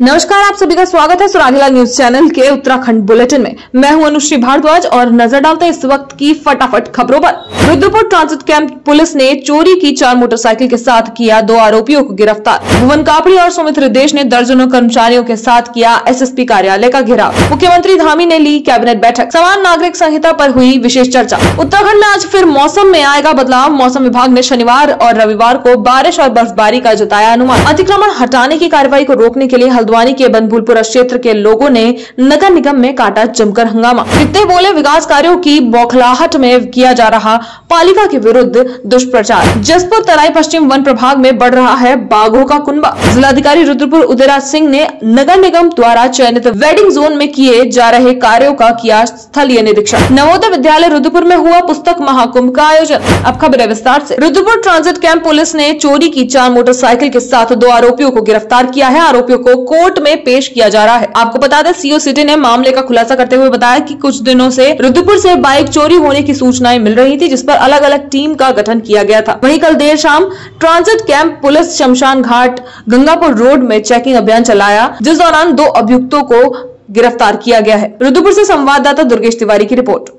नमस्कार, आप सभी का स्वागत है सुरागीला न्यूज चैनल के उत्तराखंड बुलेटिन में। मैं हूं अनुश्री भारद्वाज और नजर डालते हैं इस वक्त की फटाफट खबरों पर। रुद्रपुर ट्रांजिट कैंप पुलिस ने चोरी की 4 मोटरसाइकिल के साथ किया 2 आरोपियों को गिरफ्तार। भुवन कापड़ी और सुमित्र देश ने दर्जनों कर्मचारियों के साथ किया एसएसपी कार्यालय का घेराव। मुख्यमंत्री धामी ने ली कैबिनेट बैठक। समान नागरिक संहिता पर हुई विशेष चर्चा। उत्तराखंड में आज फिर मौसम में आएगा बदलाव। मौसम विभाग ने शनिवार और रविवार को बारिश और बर्फबारी का जताया अनुमान। अतिक्रमण हटाने की कार्रवाई को रोकने के लिए हल्द्वानी के बनभूलपुरा क्षेत्र के लोगों ने नगर निगम में काटा जमकर हंगामा। कितने बोले विकास कार्यों की बौखलाहट में किया जा रहा पालिका के विरुद्ध दुष्प्रचार। जसपुर तराई पश्चिम वन प्रभाग में बढ़ रहा है बाघों का कुनबा। जिलाधिकारी रुद्रपुर उदयराज सिंह ने नगर निगम द्वारा चयनित वेडिंग जोन में किए जा रहे कार्यों का किया स्थलीय निरीक्षण। नवोदय विद्यालय रुद्रपुर में हुआ पुस्तक महाकुंभ का आयोजन। अब खबर है विस्तार से। रुद्रपुर ट्रांजिट कैंप पुलिस ने चोरी की 4 मोटरसाइकिल के साथ 2 आरोपियों को गिरफ्तार किया है। आरोपियों को कोर्ट में पेश किया जा रहा है। आपको बता दें, सीओ सिटी ने मामले का खुलासा करते हुए बताया कि कुछ दिनों से रुद्रपुर से बाइक चोरी होने की सूचनाएं मिल रही थी, जिस पर अलग अलग टीम का गठन किया गया था। वहीं कल देर शाम ट्रांजिट कैंप पुलिस शमशान घाट गंगापुर रोड में चेकिंग अभियान चलाया, जिस दौरान 2 अभियुक्तों को गिरफ्तार किया गया है। रुद्रपुर से संवाददाता दुर्गेश तिवारी की रिपोर्ट।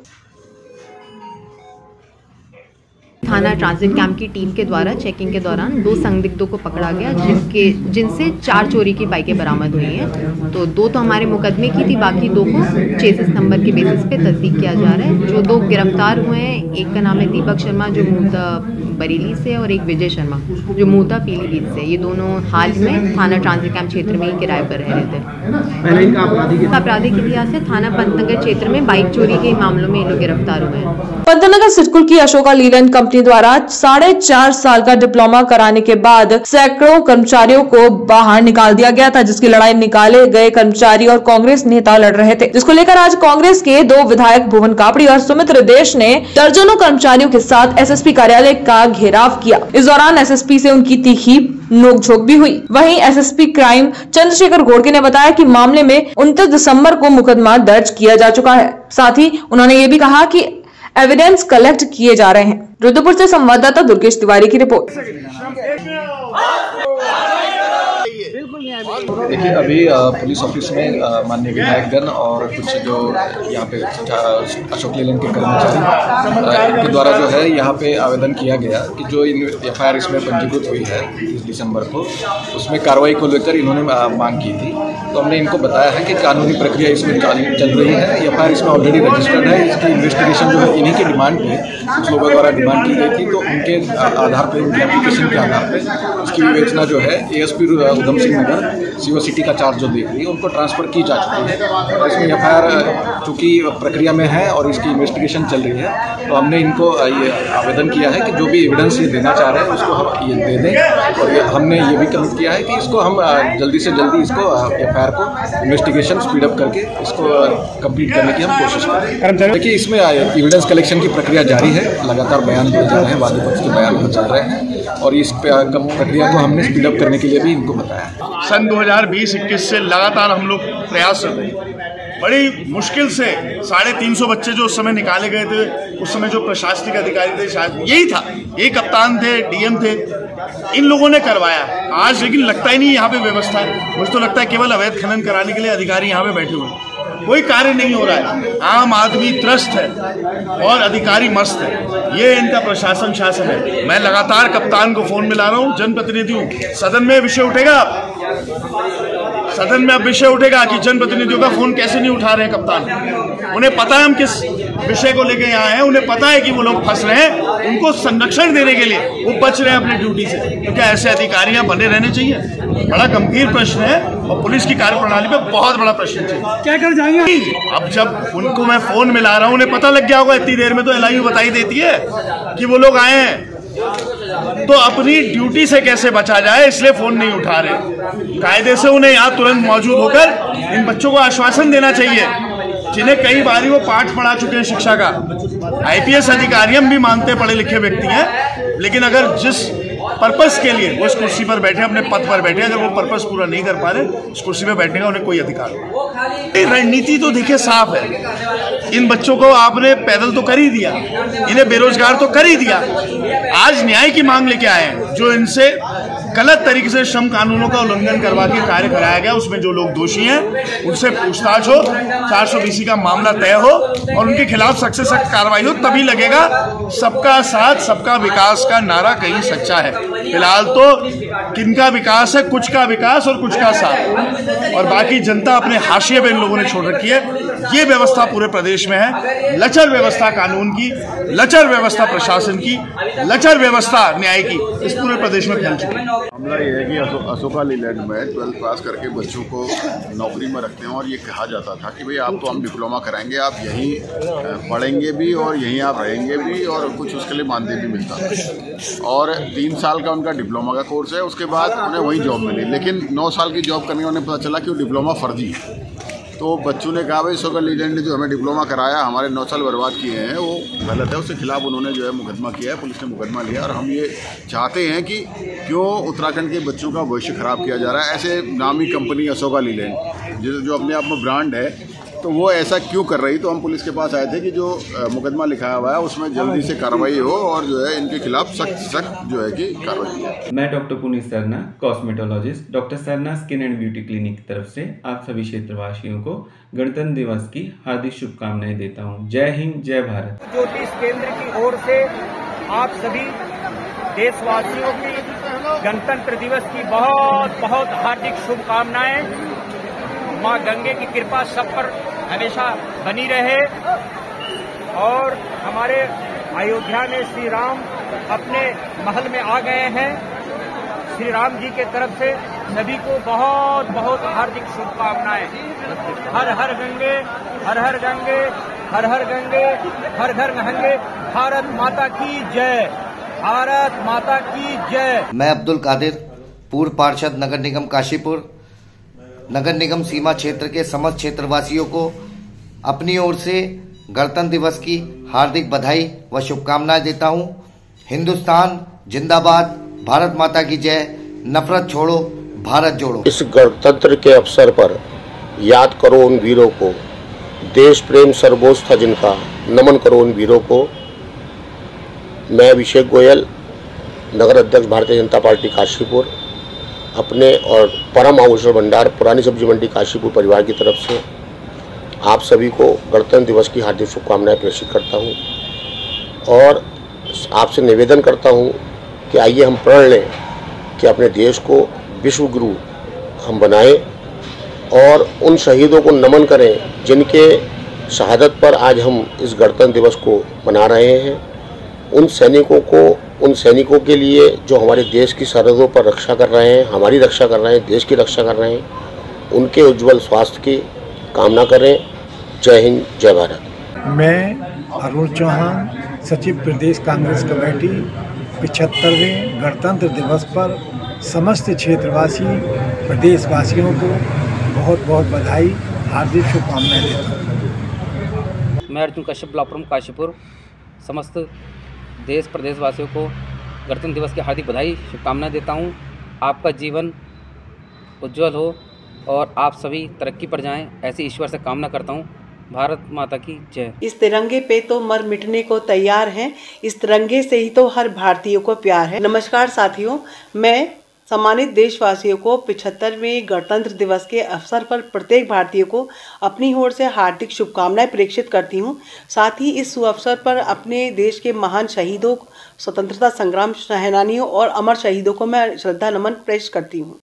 थाना ट्रांजिट कैंप की टीम के द्वारा चेकिंग के दौरान 2 संदिग्धों को पकड़ा गया, जिनसे 4 चोरी की बाइकें बरामद हुई हैं। तो 2 तो हमारे मुकदमे की थी, बाकी 2 को चेसिस नंबर के बेसिस पे तस्दीक किया जा रहा है। जो 2 गिरफ्तार हुए हैं, एक का नाम है दीपक शर्मा जो मूता बरेली से, और एक विजय शर्मा जो मूता पीलीभीत से। ये दोनों हाल में थाना ट्रांजिट कैंप क्षेत्र में ही किराए पर रह रहे थे। आपराधिक इतिहास है। थाना पंतनगर क्षेत्र में बाइक चोरी के मामलों में ये लोग गिरफ्तार हुए हैं। पंतनगर सिडकुल की अशोका लीलैंड कंपनी द्वारा 4.5 साल का डिप्लोमा कराने के बाद सैकड़ों कर्मचारियों को बाहर निकाल दिया गया था, जिसकी लड़ाई निकाले गए कर्मचारी और कांग्रेस नेता लड़ रहे थे, जिसको लेकर आज कांग्रेस के 2 विधायक भुवन कापड़ी और सुमित्र देश ने दर्जनों कर्मचारियों के साथ एसएसपी कार्यालय का घेराव किया। इस दौरान एसएसपी से उनकी तीखी नोकझोंक भी हुई। वहीं एसएसपी क्राइम चंद्रशेखर घोड़के ने बताया कि मामले में 29 दिसंबर को मुकदमा दर्ज किया जा चुका है। साथ ही उन्होंने ये भी कहा कि एविडेंस कलेक्ट किए जा रहे हैं। रुद्रपुर से संवाददाता दुर्गेश तिवारी की रिपोर्ट। देखिए, अभी पुलिस ऑफिस में माननीय विधायकगण और कुछ जो यहाँ पे अशोक लीलैंड के कर्मचारी इनके द्वारा जो है यहाँ पे आवेदन किया गया कि जो एफआईआर इसमें पंजीकृत हुई है 30 दिसंबर को, उसमें कार्रवाई को लेकर इन्होंने मांग की थी। तो हमने इनको बताया है कि कानूनी प्रक्रिया इसमें चल रही है। एफआईआर इसमें ऑलरेडी रजिस्टर्ड है। इसकी इन्वेस्टिगेशन जो है इन्हीं की डिमांड पे, कुछ लोगों द्वारा डिमांड की गई थी, तो उनके आधार पर, उनके एप्लीकेशन के आधार पर उसकी विवेचना जो है ASP Udham Singh Nagar CO city का चार्ज जो देख रही है उनको ट्रांसफर की जा चुकी है। इसमें एफआईआर चूँकि प्रक्रिया में है और इसकी इन्वेस्टिगेशन चल रही है, तो हमने इनको ये आवेदन किया है कि जो भी एविडेंस ये देना चाह रहे हैं उसको हम ये दे दें। और हमने ये भी कमिट किया है कि इसको हम जल्दी से जल्दी इसको एफआईआर को इन्वेस्टिगेशन स्पीडअप करके इसको कंप्लीट करने की हम कोशिश करें। देखिए, इसमें एविडेंस कलेक्शन की प्रक्रिया जारी है। लगातार बयान दिए जा रहे हैं, वादी पक्ष के बयान चल रहे हैं और इस प्रक्रिया को हमने स्पीडअप करने के लिए भी इनको बताया। सन 2020-21 से लगातार हम लोग प्रयास कर रहे हैं। बड़ी मुश्किल से 350 बच्चे जो उस समय निकाले गए थे, उस समय जो प्रशासनिक अधिकारी थे, शायद यही था, ये कप्तान थे, डीएम थे, इन लोगों ने करवाया। आज लेकिन लगता ही नहीं यहाँ पे व्यवस्था है। मुझे तो लगता है केवल अवैध खनन कराने के लिए अधिकारी यहाँ पे बैठे हुए हैं। कोई कार्य नहीं हो रहा है। आम आदमी त्रस्त है और अधिकारी मस्त है। ये इनका प्रशासन शासन है। मैं लगातार कप्तान को फोन मिला रहा हूँ, जनप्रतिनिधि हूँ। सदन में विषय उठेगा, सदन में अब विषय उठेगा कि जनप्रतिनिधियों का फोन कैसे नहीं उठा रहे हैं कप्तान। उन्हें पता है हम किस विषय को लेकर यहाँ हैं, उन्हें पता है कि वो लोग फंस रहे हैं। उनको संरक्षण देने के लिए वो बच रहे हैं अपनी ड्यूटी से। तो क्या ऐसे अधिकारी यहाँ बने रहने चाहिए? बड़ा गंभीर प्रश्न है और पुलिस की कार्यप्रणाली पे बहुत बड़ा प्रश्न है। क्या कर जाएंगे? अब जब उनको मैं फोन मिला रहा हूँ, उन्हें पता लग गया होगा इतनी देर में, तो एलआईयू बताई देती है कि वो लोग आए हैं। तो अपनी ड्यूटी से कैसे बचा जाए, इसलिए फोन नहीं उठा रहे। कायदे से उन्हें यहाँ तुरंत मौजूद होकर इन बच्चों को आश्वासन देना चाहिए, जिन्हें कई बारी वो पाठ पढ़ा चुके हैं शिक्षा का। आईपीएस अधिकारी हम भी मानते पढ़े लिखे व्यक्ति हैं, लेकिन अगर जिस पर्पस के लिए वो इस कुर्सी पर बैठे, अपने पद पर बैठे, अगर वो पर्पस पूरा नहीं कर पा रहे, इस कुर्सी पर बैठने का उन्हें कोई अधिकार नहीं। रणनीति तो देखिए साफ है। इन बच्चों को आपने पैदल तो कर ही दिया, इन्हें बेरोजगार तो कर ही दिया। आज न्याय की मांग लेके आए हैं, जो इनसे गलत तरीके से श्रम कानूनों का उल्लंघन करवा के कार्य कराया गया। उसमें जो लोग दोषी हैं उनसे पूछताछ हो, 420 का मामला तय हो और उनके खिलाफ सख्त से सख्त कार्रवाई हो, तभी लगेगा सबका साथ सबका विकास का नारा कहीं सच्चा है। फिलहाल तो किनका विकास है, कुछ का विकास और कुछ का साथ, और बाकी जनता अपने हाशिए पे इन लोगों ने छोड़ रखी है। ये व्यवस्था पूरे प्रदेश में है, लचर व्यवस्था कानून की, लचर व्यवस्था प्रशासन की, लचर व्यवस्था न्याय की, इस पूरे प्रदेश में फैल चुकी है। मामला ये है कि अशोका लीलैंड में 12th पास करके बच्चों को नौकरी में रखते हैं और ये कहा जाता था कि भाई आप तो हम डिप्लोमा कराएंगे, आप यहीं पढ़ेंगे भी और यहीं आप रहेंगे भी और कुछ उसके लिए मानदेय भी मिलता है। और 3 साल का उनका डिप्लोमा का कोर्स है, उसके बाद उन्हें वही जॉब मिली, लेकिन 9 साल की जॉब करने में उन्हें पता चला कि वो डिप्लोमा फर्जी है। तो बच्चों ने कहा भाई अशोका लीलैंड ने जो हमें डिप्लोमा कराया, हमारे 9 साल बर्बाद किए हैं, वो गलत है। उसके खिलाफ उन्होंने जो है मुकदमा किया है, पुलिस ने मुकदमा लिया। और हम ये चाहते हैं कि क्यों उत्तराखंड के बच्चों का भविष्य खराब किया जा रहा है। ऐसे नामी कंपनी अशोका लीलैंड जो अपने आप में ब्रांड है, तो वो ऐसा क्यों कर रही। तो हम पुलिस के पास आए थे कि जो मुकदमा लिखाया हुआ है उसमें जल्दी से कार्रवाई हो और जो है इनके खिलाफ सख्त जो है कि कार्रवाई की। मैं doctor Puneet Sarna, cosmetologist, doctor Sarna skin and beauty clinic की तरफ से आप सभी क्षेत्रवासियों को गणतंत्र दिवस की हार्दिक शुभकामनाएं देता हूं। जय हिंद, जय भारत। ज्योतिष केंद्र की ओर से आप सभी देशवासियों की गणतंत्र दिवस की बहुत बहुत हार्दिक शुभकामनाएं। माँ गंगे की कृपा सब पर हमेशा बनी रहे और हमारे अयोध्या में श्री राम अपने महल में आ गए हैं। श्री राम जी के तरफ से सभी को बहुत बहुत हार्दिक शुभकामनाएं। हर हर गंगे, हर हर गंगे, हर हर गंगे, हर घर नहंगे। भारत माता की जय, भारत माता की जय। मैं अब्दुल कादिर, पूर्व पार्षद नगर निगम काशीपुर, नगर निगम सीमा क्षेत्र के समस्त क्षेत्रवासियों को अपनी ओर से गणतंत्र दिवस की हार्दिक बधाई व शुभकामनाएं देता हूं। हिंदुस्तान जिंदाबाद, भारत माता की जय, नफरत छोड़ो, भारत जोड़ो। इस गणतंत्र के अवसर पर याद करो उन वीरों को, देश प्रेम सर्वोच्च था जिनका, नमन करो उन वीरों को। मैं अभिषेक गोयल, नगर अध्यक्ष भारतीय जनता पार्टी काशीपुर, अपने और परम आभूषण भंडार पुरानी सब्जी मंडी काशीपुर परिवार की तरफ से आप सभी को गणतंत्र दिवस की हार्दिक शुभकामनाएं प्रेषित करता हूं और आपसे निवेदन करता हूं कि आइए हम प्रण लें कि अपने देश को विश्व गुरु हम बनाएं और उन शहीदों को नमन करें जिनके शहादत पर आज हम इस गणतंत्र दिवस को मना रहे हैं। उन सैनिकों के लिए जो हमारे देश की सरहदों पर रक्षा कर रहे हैं, हमारी रक्षा कर रहे हैं, देश की रक्षा कर रहे हैं, उनके उज्जवल स्वास्थ्य की कामना करें। जय हिंद, जय भारत। मैं अरुण चौहान, सचिव प्रदेश कांग्रेस कमेटी, 75वें गणतंत्र दिवस पर समस्त क्षेत्रवासी प्रदेशवासियों को बहुत बहुत बधाई, हार्दिक शुभकामनाएं देता हूँ। मैं अर्जुन कश्यप, ब्लॉक काशीपुर, समस्त देश प्रदेशवासियों को गणतंत्र दिवस की हार्दिक बधाई शुभकामनाएं देता हूं। आपका जीवन उज्जवल हो और आप सभी तरक्की पर जाएं, ऐसी ईश्वर से कामना करता हूं। भारत माता की जय। इस तिरंगे पे तो मर मिटने को तैयार हैं, इस तिरंगे से ही तो हर भारतीय को प्यार है। नमस्कार साथियों, मैं सम्मानित देशवासियों को 75वें गणतंत्र दिवस के अवसर पर प्रत्येक भारतीय को अपनी ओर से हार्दिक शुभकामनाएं प्रेषित करती हूं। साथ ही इस अवसर पर अपने देश के महान शहीदों, स्वतंत्रता संग्राम सेनानियों और अमर शहीदों को मैं श्रद्धा नमन प्रेषित करती हूं।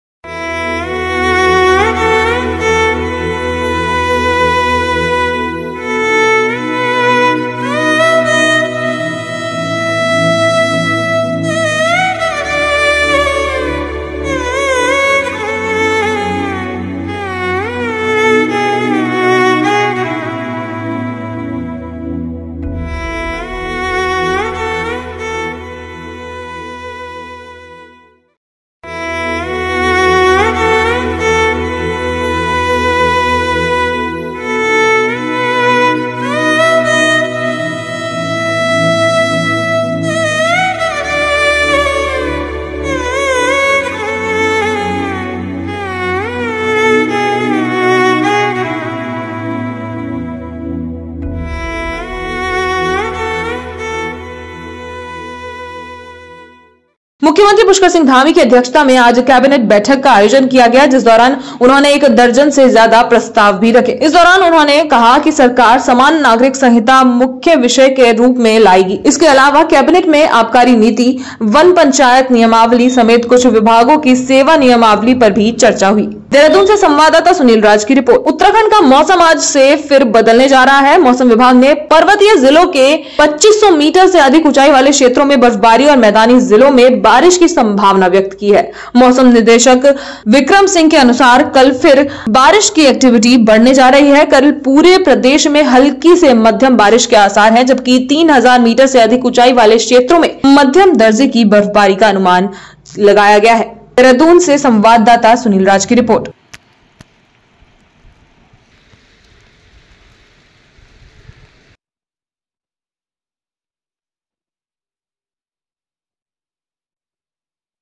मुख्यमंत्री पुष्कर सिंह धामी की अध्यक्षता में आज कैबिनेट बैठक का आयोजन किया गया, जिस दौरान उन्होंने 1 दर्जन से ज्यादा प्रस्ताव भी रखे। इस दौरान उन्होंने कहा कि सरकार समान नागरिक संहिता मुख्य विषय के रूप में लाएगी। इसके अलावा कैबिनेट में आबकारी नीति, वन पंचायत नियमावली समेत कुछ विभागों की सेवा नियमावली पर भी चर्चा हुई। देहरादून से संवाददाता सुनील राज की रिपोर्ट। उत्तराखंड का मौसम आज से फिर बदलने जा रहा है। मौसम विभाग ने पर्वतीय जिलों के 2500 मीटर से अधिक ऊंचाई वाले क्षेत्रों में बर्फबारी और मैदानी जिलों में बारिश की संभावना व्यक्त की है। मौसम निदेशक विक्रम सिंह के अनुसार कल फिर बारिश की एक्टिविटी बढ़ने जा रही है। कल पूरे प्रदेश में हल्की से मध्यम बारिश के आसार हैं, जबकि 3000 मीटर से अधिक ऊंचाई वाले क्षेत्रों में मध्यम दर्जे की बर्फबारी का अनुमान लगाया गया है। देहरादून से संवाददाता सुनील राज की रिपोर्ट।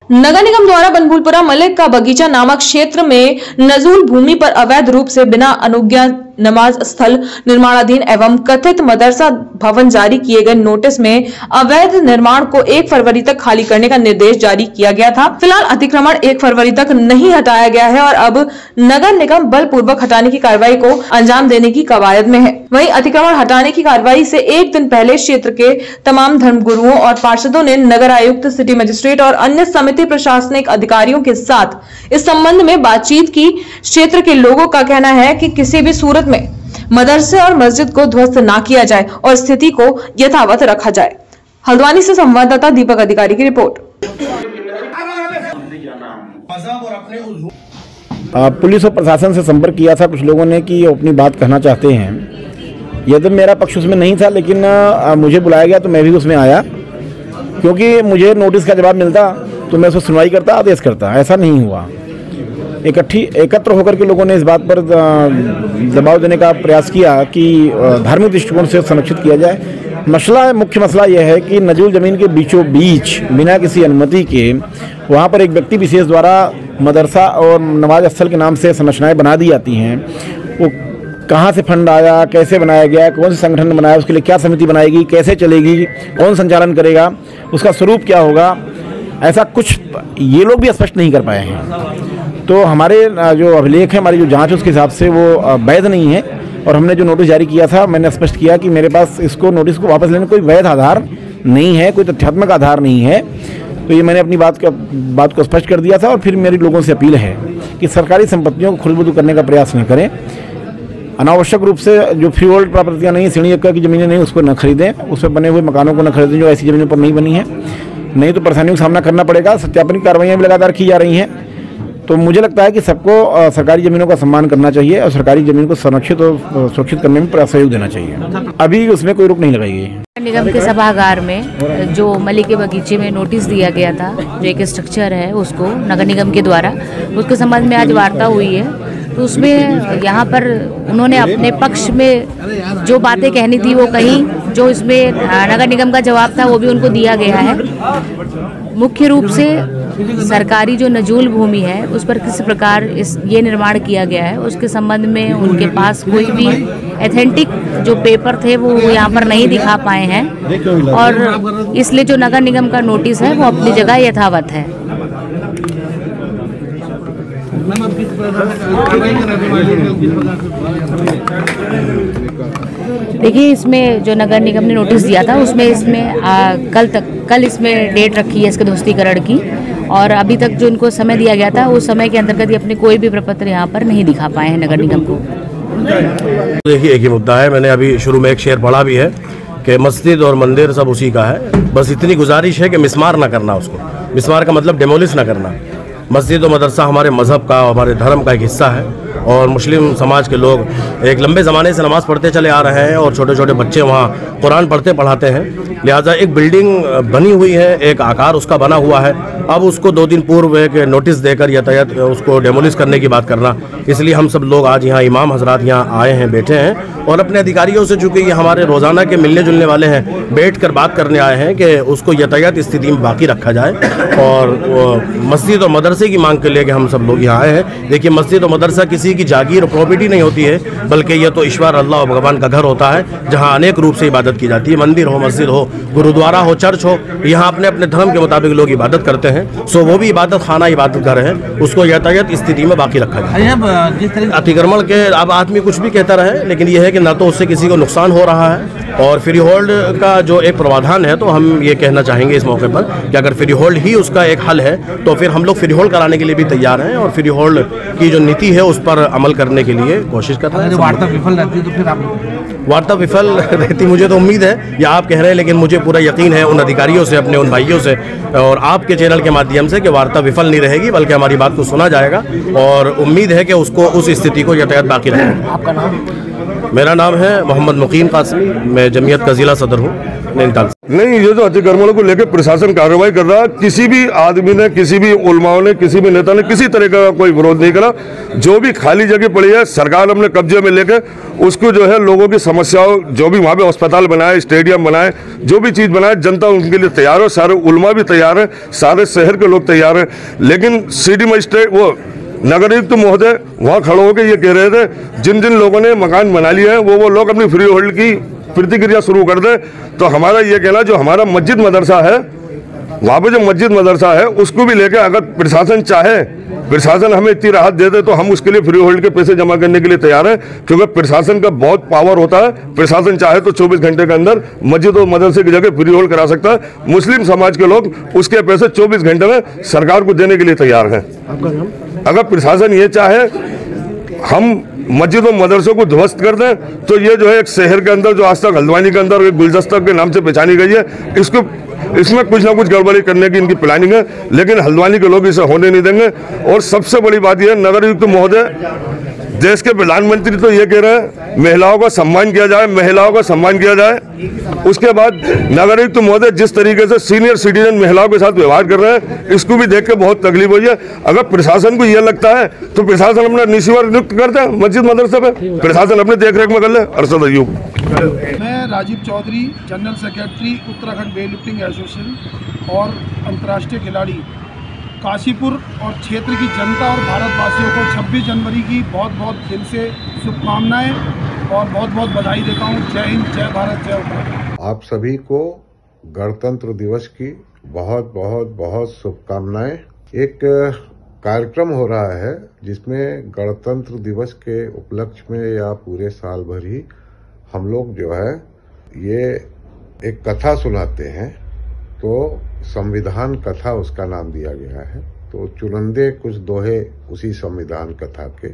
नगर निगम द्वारा बनभूलपुरा मलिक का बगीचा नामक क्षेत्र में नजूल भूमि पर अवैध रूप से बिना अनुज्ञा नमाज स्थल निर्माणाधीन एवं कथित मदरसा भवन जारी किए गए नोटिस में अवैध निर्माण को 1 फरवरी तक खाली करने का निर्देश जारी किया गया था। फिलहाल अतिक्रमण 1 फरवरी तक नहीं हटाया गया है और अब नगर निगम बलपूर्वक हटाने की कार्रवाई को अंजाम देने की कवायद में है। वहीं अतिक्रमण हटाने की कार्रवाई से 1 दिन पहले क्षेत्र के तमाम धर्मगुरुओं और पार्षदों ने नगर आयुक्त, सिटी मजिस्ट्रेट और अन्य समिति प्रशासनिक अधिकारियों के साथ इस संबंध में बातचीत की। क्षेत्र के लोगों का कहना है कि किसी भी सूरत में मदरसे और मस्जिद को ध्वस्त ना किया जाए और स्थिति को यथावत रखा जाए। हल्द्वानी से संवाददाता दीपक अधिकारी की रिपोर्ट। पुलिस और प्रशासन से संपर्क किया था कुछ लोगों ने कि अपनी बात कहना चाहते हैं। यदि मेरा पक्ष उसमें नहीं था, लेकिन मुझे बुलाया गया तो मैं भी उसमें आया, क्योंकि मुझे नोटिस का जवाब मिलता तो मैं उसको सुनवाई करता, आदेश करता। ऐसा नहीं हुआ। एकत्र होकर के लोगों ने इस बात पर दबाव देने का प्रयास किया कि धार्मिक दृष्टिकोण से संरक्षित किया जाए। मुख्य मसला यह है कि नजूल जमीन के बीचों बीच बिना किसी अनुमति के वहाँ पर एक व्यक्ति विशेष द्वारा मदरसा और नमाज स्थल के नाम से संरचनाएं बना दी जाती हैं। वो कहाँ से फंड आया, कैसे बनाया गया, कौन से संगठन ने बनाया, उसके लिए क्या समिति बनाएगी, कैसे चलेगी, कौन संचालन करेगा, उसका स्वरूप क्या होगा, ऐसा कुछ ये लोग भी स्पष्ट नहीं कर पाए हैं। तो हमारे जो अभिलेख है, हमारी जो जांच है, उसके हिसाब से वो वैध नहीं है। और हमने जो नोटिस जारी किया था, मैंने स्पष्ट किया कि मेरे पास इसको नोटिस को वापस लेने कोई वैध आधार नहीं है, कोई तथ्यात्मक आधार नहीं है। तो ये मैंने अपनी बात को स्पष्ट कर दिया था। और फिर मेरी लोगों से अपील है कि सरकारी संपत्तियों को खुरद-बुद करने का प्रयास न करें। अनावश्यक रूप से जो फ्री होल्ड प्रॉपर्टियाँ नहीं, सीढ़ी एकड़ की ज़मीनें नहीं, उसको न खरीदें, उस पर बने हुए मकानों को न खरीदें जो ऐसी ज़मीनों पर नहीं बनी है, नहीं तो परेशानियों का सामना करना पड़ेगा। सत्यापन की कार्रवाइयाँ भी लगातार की जा रही हैं। तो मुझे लगता है कि सबको सरकारी ज़मीनों का सम्मान करना चाहिए और सरकारी ज़मीन को संरक्षित और सुरक्षित करने में सहयोग देना चाहिए। अभी उसमें कोई रोक नहीं लगाई गई है। निगम के सभागार में जो मलिक के बगीचे में नोटिस दिया गया था, जो एक स्ट्रक्चर है उसको नगर निगम के द्वारा, उसके संबंध में आज वार्ता हुई है। तो उसमें यहाँ पर उन्होंने अपने पक्ष में जो बातें कहनी थी वो कही, जो इसमें नगर निगम का जवाब था वो भी उनको दिया गया है। मुख्य रूप से सरकारी जो नजूल भूमि है उस पर किस प्रकार ये निर्माण किया गया है, उसके संबंध में उनके पास कोई भी एथेंटिक जो पेपर थे वो यहाँ पर नहीं दिखा पाए हैं। और इसलिए जो नगर निगम का नोटिस है वो अपनी जगह यथावत है। देखिए, इसमें जो नगर निगम ने नोटिस दिया था उसमें कल इसमें डेट रखी है इसके ध्वस्तीकरण की, और अभी तक जो इनको समय दिया गया था उस समय के अंतर्गत ये अपने कोई भी प्रपत्र यहाँ पर नहीं दिखा पाए हैं नगर निगम को। देखिए, एक ही मुद्दा है, मैंने अभी शुरू में एक शेर पढ़ा भी है कि मस्जिद और मंदिर सब उसी का है। बस इतनी गुजारिश है कि मिसमार ना करना उसको। मिसमार का मतलब डेमोलिश ना करना। मस्जिद और मदरसा हमारे मज़हब का, हमारे धर्म का एक हिस्सा है और मुस्लिम समाज के लोग एक लंबे ज़माने से नमाज़ पढ़ते चले आ रहे हैं और छोटे छोटे बच्चे वहाँ कुरान पढ़ाते हैं। लिहाजा एक बिल्डिंग बनी हुई है, एक आकार उसका बना हुआ है। अब उसको 2 दिन पूर्व एक नोटिस देकर यातायात उसको डेमोलिश करने की बात करना, इसलिए हम सब लोग आज यहाँ इमाम हजरात यहाँ आए हैं, बैठे हैं और अपने अधिकारियों से, चूँकि ये हमारे रोज़ाना के मिलने जुलने वाले हैं, बैठ कर बात करने आए हैं कि उसको यातायात स्थिति में बाकी रखा जाए। और मस्जिद और मदरसे की मांग के लिए हम सब लोग यहाँ आए हैं। देखिए, मस्जिद और मदरसा किसी की जागीर और प्रॉपर्टी नहीं होती है, बल्कि यह तो ईश्वर अल्लाह और भगवान का घर होता है, जहाँ अनेक रूप से इबादत की जाती है। मंदिर हो, मस्जिद हो, गुरुद्वारा हो, चर्च हो, यहाँ अपने अपने धर्म के मुताबिक लोग इबादत करते हैं। सो वो भी इबादत खाना, इबादत घर है, उसको यातायात स्थिति में बाकी रखा जाए। अतिक्रमण के अब आदमी कुछ भी कहता रहे, लेकिन यह है कि ना तो उससे किसी को नुकसान हो रहा है, और फ्री होल्ड का जो एक प्रावधान है, तो हम ये कहना चाहेंगे इस मौके पर कि अगर फ्री होल्ड ही उसका एक हल है तो फिर हम लोग फ्री होल्ड कराने के लिए भी तैयार हैं, और फ्री होल्ड की जो नीति है उस पर अमल करने के लिए कोशिश कर रहे हैं। वार्ता विफल रहती है तो फिर आप? वार्ता विफल रहती, मुझे तो उम्मीद है, या आप कह रहे हैं, लेकिन मुझे पूरा यकीन है उन अधिकारियों से, अपने उन भाइयों से और आपके चैनल के माध्यम से कि वार्ता विफल नहीं रहेगी, बल्कि हमारी बात को सुना जाएगा, और उम्मीद है कि उसको उस स्थिति को यातायात बाकी रहेगा। आपका नाम? मेरा नाम है मोहम्मद मुकीम कासमी, मैं जमीयत का जिला सदर हूँ नैनीताल। नहीं, ये जो अतिक्रमणों को लेकर प्रशासन कार्रवाई कर रहा है, किसी भी आदमी ने, किसी भी उलमाओं ने, किसी भी नेता ने किसी तरह का कोई विरोध नहीं करा। जो भी खाली जगह पड़ी है सरकार अपने कब्जे में लेकर उसको जो है लोगों की समस्याओं, जो भी वहाँ पे अस्पताल बनाए, स्टेडियम बनाए, जो भी चीज़ बनाए, जनता उनके लिए तैयार हो, सारे उलमा भी तैयार है, सारे शहर के लोग तैयार हैं। लेकिन सिटी मजिस्ट्रेट वो नगर आयुक्त महोदय वहाँ खड़े होकर ये कह रहे थे जिन जिन लोगों ने मकान बना लिया है वो लोग अपनी फ्री होल्ड की प्रतिक्रिया शुरू कर दे। तो हमारा ये कहना, जो हमारा मस्जिद मदरसा है, वहाँ पे जो मस्जिद मदरसा है उसको भी लेकर अगर प्रशासन चाहे, प्रशासन हमें इतनी राहत दे दे तो हम उसके लिए फ्री होल्ड के पैसे जमा करने के लिए तैयार हैं, क्योंकि प्रशासन का बहुत पावर होता है। प्रशासन चाहे तो 24 घंटे के अंदर मस्जिद और मदरसे की जगह फ्री होल्ड करा सकता है। मुस्लिम समाज के लोग उसके पैसे 24 घंटे में सरकार को देने के लिए तैयार हैं। अगर प्रशासन ये चाहे हम मस्जिद और मदरसों को ध्वस्त कर दें, तो ये जो है एक शहर के अंदर जो आज तक हल्द्वानी के अंदर एक गुलदस्ता के नाम से पहचानी गई है, इसमें कुछ ना कुछ गड़बड़ी करने की इनकी प्लानिंग है, लेकिन हल्द्वानी के लोग इसे होने नहीं देंगे। और सबसे बड़ी बात यह है, नगर आयुक्त महोदय, देश के प्रधानमंत्री तो ये कह रहे हैं महिलाओं का सम्मान किया जाए, महिलाओं का सम्मान किया जाए। उसके बाद नगर आयुक्त महोदय जिस तरीके से सीनियर सिटीजन महिलाओं के साथ व्यवहार कर रहे हैं, इसको भी देख के बहुत तकलीफ हुई है। अगर प्रशासन को यह लगता है तो प्रशासन अपना निशिवार नियुक्त कर दे मस्जिद मदरसे पे, प्रशासन अपने देख रेख में कर ले। अरशद अयूब। मैं Rajiv Chaudhary, general secretary Uttarakhand weightlifting association और अंतर्राष्ट्रीय खिलाड़ी काशीपुर और क्षेत्र की जनता और भारतवासियों को 26 जनवरी की बहुत बहुत दिल से शुभकामनाएं और बहुत बहुत बधाई देता हूं। जय हिंद, जय भारत, जय उत्तराखंड। आप सभी को गणतंत्र दिवस की बहुत बहुत बहुत शुभकामनाएं। एक कार्यक्रम हो रहा है जिसमें गणतंत्र दिवस के उपलक्ष्य में या पूरे साल भर ही हम लोग जो है ये एक कथा सुनाते हैं, तो संविधान कथा उसका नाम दिया गया है। तो चुनिंदे कुछ दोहे उसी संविधान कथा के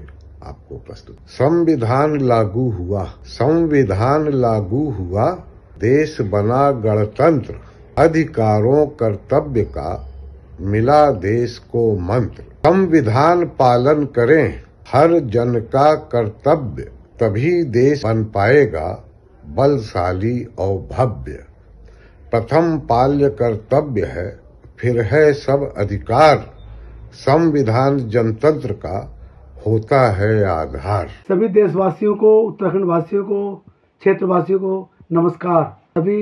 आपको प्रस्तुत। संविधान लागू हुआ, संविधान लागू हुआ, देश बना गणतंत्र, अधिकारों कर्तव्य का मिला देश को मंत्र। संविधान पालन करें हर जन का कर्तव्य, तभी देश बन पाएगा बलशाली और भव्य। प्रथम पाल्य कर्तव्य है, फिर है सब अधिकार, संविधान जनतंत्र का होता है आधार। सभी देशवासियों को, उत्तराखंड वासियों को, क्षेत्रवासियों को नमस्कार। सभी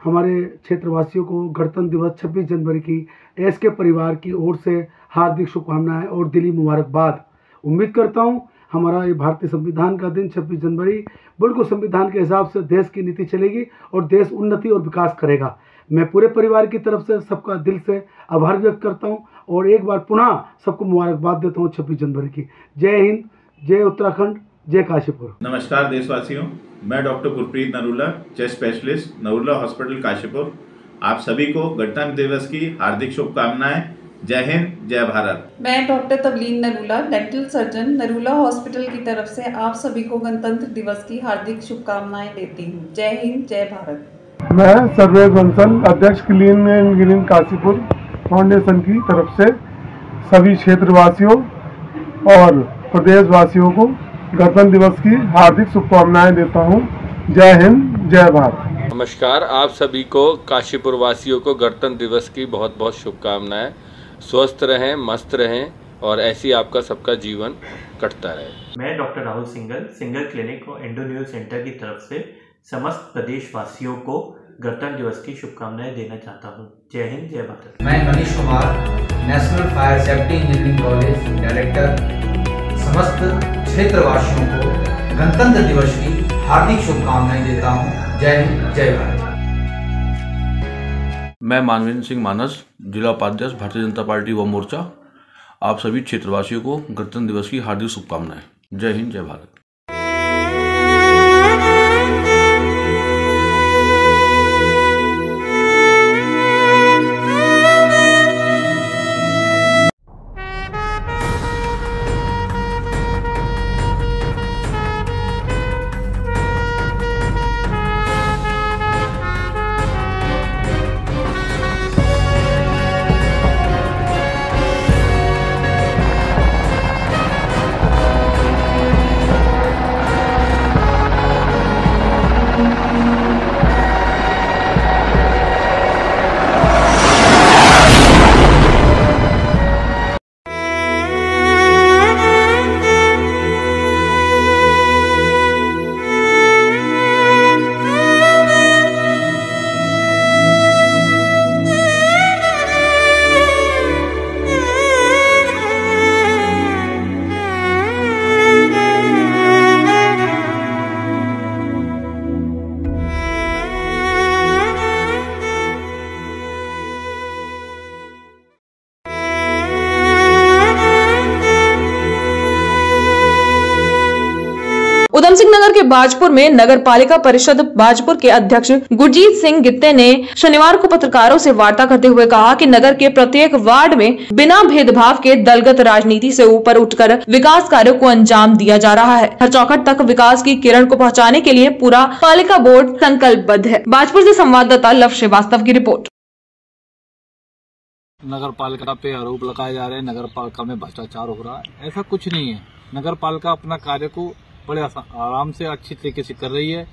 हमारे क्षेत्रवासियों को गणतंत्र दिवस 26 जनवरी की एसके परिवार की ओर से हार्दिक शुभकामनाएं और दिली मुबारकबाद। उम्मीद करता हूं हमारा ये भारतीय संविधान का दिन 26 जनवरी बिल्कुल संविधान के हिसाब से देश की नीति चलेगी और देश उन्नति और विकास करेगा। मैं पूरे परिवार की तरफ से सबका दिल से आभार व्यक्त करता हूं और एक बार पुनः सबको मुबारकबाद देता हूं 26 जनवरी की। जय हिंद, जय उत्तराखंड, जय काशीपुर। नमस्कार देशवासियों, मैं doctor Gurpreet Narula, chest specialist, Narula hospital Kashipur. आप सभी को गणतंत्र दिवस की हार्दिक शुभकामनाएं। जय हिंद, जय भारत। मैं doctor Tableen Narula, dental surgeon, Narula hospital की तरफ से आप सभी को गणतंत्र दिवस की हार्दिक शुभकामनाएं देती हूँ। जय हिंद, जय भारत। मैं सर्वेश बंसल, अध्यक्ष clean and green Kashipur foundation की तरफ से सभी क्षेत्रवासियों और प्रदेशवासियों को गणतंत्र दिवस की हार्दिक शुभकामनाएं देता हूँ। जय हिंद, जय भारत। नमस्कार, आप सभी को काशीपुर वासियों को गणतंत्र दिवस की बहुत बहुत शुभकामनाएं। स्वस्थ रहें, मस्त रहें और ऐसी आपका सबका जीवन कटता रहे। मैं डॉक्टर राहुल सिंगल क्लिनिक और एंडोन्यूरो सेंटर की तरफ से समस्त प्रदेशवासियों को गणतंत्र दिवस की शुभकामनाएं देना चाहता हूं। जय हिंद, जय भारत। मैं Manish Kumar, national fire safety engineering college director, समस्त क्षेत्रवासियों को गणतंत्र दिवस की हार्दिक शुभकामनाएं देता हूं। जय हिंद, जय भारत। मैं मानवेंद्र सिंह मानस, जिला उपाध्यक्ष भारतीय जनता पार्टी व मोर्चा, आप सभी क्षेत्रवासियों को गणतंत्र दिवस की हार्दिक शुभकामनाएं। जय हिंद, जय भारत। उधम सिंह नगर के बाजपुर में नगर पालिका परिषद बाजपुर के अध्यक्ष गुरजीत सिंह गित्ते ने शनिवार को पत्रकारों से वार्ता करते हुए कहा कि नगर के प्रत्येक वार्ड में बिना भेदभाव के दलगत राजनीति से ऊपर उठकर विकास कार्यों को अंजाम दिया जा रहा है। हर चौखट तक विकास की किरण को पहुंचाने के लिए पूरा पालिका बोर्ड संकल्पबद्ध है। बाजपुर से संवाददाता लव श्रीवास्तव की रिपोर्ट। नगर पालिका पे आरोप लगाए जा रहे हैं, नगर पालिका में भ्रष्टाचार हो रहा है। ऐसा कुछ नहीं है। नगर पालिका अपना कार्य को बड़े आराम से अच्छी तरीके से कर रही है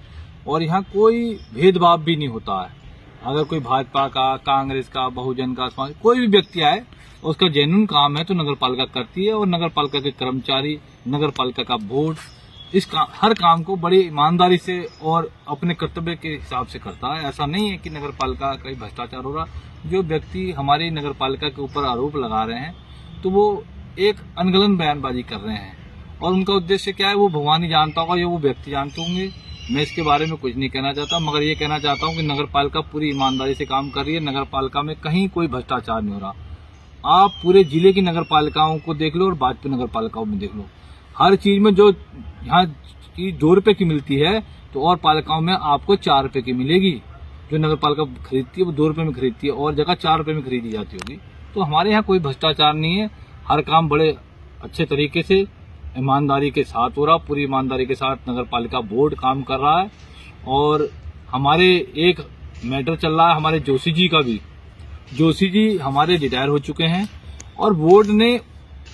और यहाँ कोई भेदभाव भी नहीं होता है। अगर कोई भाजपा का, कांग्रेस का, बहुजन का, समाज कोई भी व्यक्ति आए उसका जेन्युइन काम है तो नगर पालिका करती है और नगर पालिका के कर्मचारी, नगर पालिका का बोर्ड हर काम को बड़ी ईमानदारी से और अपने कर्तव्य के हिसाब से करता है। ऐसा नहीं है कि नगर पालिका का भ्रष्टाचार हो रहा। जो व्यक्ति हमारी नगर पालिका के ऊपर आरोप लगा रहे हैं तो वो एक अनगलन बयानबाजी कर रहे हैं और उनका उद्देश्य क्या है वो भगवान ही जानता होगा, ये वो व्यक्ति जानते होंगे। मैं इसके बारे में कुछ नहीं कहना चाहता, मगर ये कहना चाहता हूँ कि नगर पालिका पूरी ईमानदारी से काम कर रही है। नगर पालिका में कहीं कोई भ्रष्टाचार नहीं हो रहा। आप पूरे जिले की नगर पालिकाओं को देख लो और बाजपुर नगर पालिकाओं में देख लो, हर चीज में जो यहाँ की 2 रुपए की मिलती है तो और पालिकाओं में आपको 4 रुपए की मिलेगी। जो नगर पालिका खरीदती है वो 2 रुपए में खरीदती है और जगह 4 रुपए में खरीदी जाती होगी। तो हमारे यहाँ कोई भ्रष्टाचार नहीं है। हर काम बड़े अच्छे तरीके से ईमानदारी के साथ हो रहा। पूरी ईमानदारी के साथ नगर पालिका बोर्ड काम कर रहा है और हमारे एक मैटर चल रहा है हमारे जोशी जी का भी। जोशी जी हमारे रिटायर हो चुके हैं और बोर्ड ने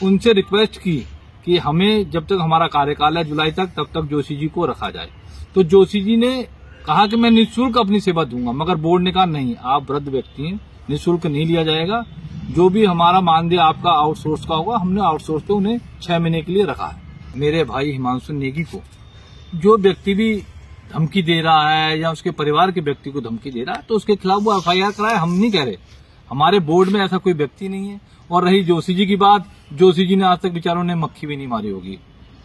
उनसे रिक्वेस्ट की कि हमें जब तक हमारा कार्यकाल है जुलाई तक, तब तक जोशी जी को रखा जाए। तो जोशी जी ने कहा कि मैं निःशुल्क अपनी सेवा दूंगा, मगर बोर्ड ने कहा नहीं, आप वृद्ध व्यक्ति हैं, निःशुल्क नहीं लिया जाएगा। जो भी हमारा मानदेय आपका आउटसोर्स का होगा, हमने आउटसोर्स पे उन्हें 6 महीने के लिए रखा है। मेरे भाई हिमांशु नेगी को जो व्यक्ति भी धमकी दे रहा है या उसके परिवार के व्यक्ति को धमकी दे रहा है तो उसके खिलाफ वो FIR कराए। हम नहीं कह रहे, हमारे बोर्ड में ऐसा कोई व्यक्ति नहीं है। और रही जोशी जी की बात, जोशी जी ने आज तक बेचारों ने मक्खी भी नहीं मारी होगी,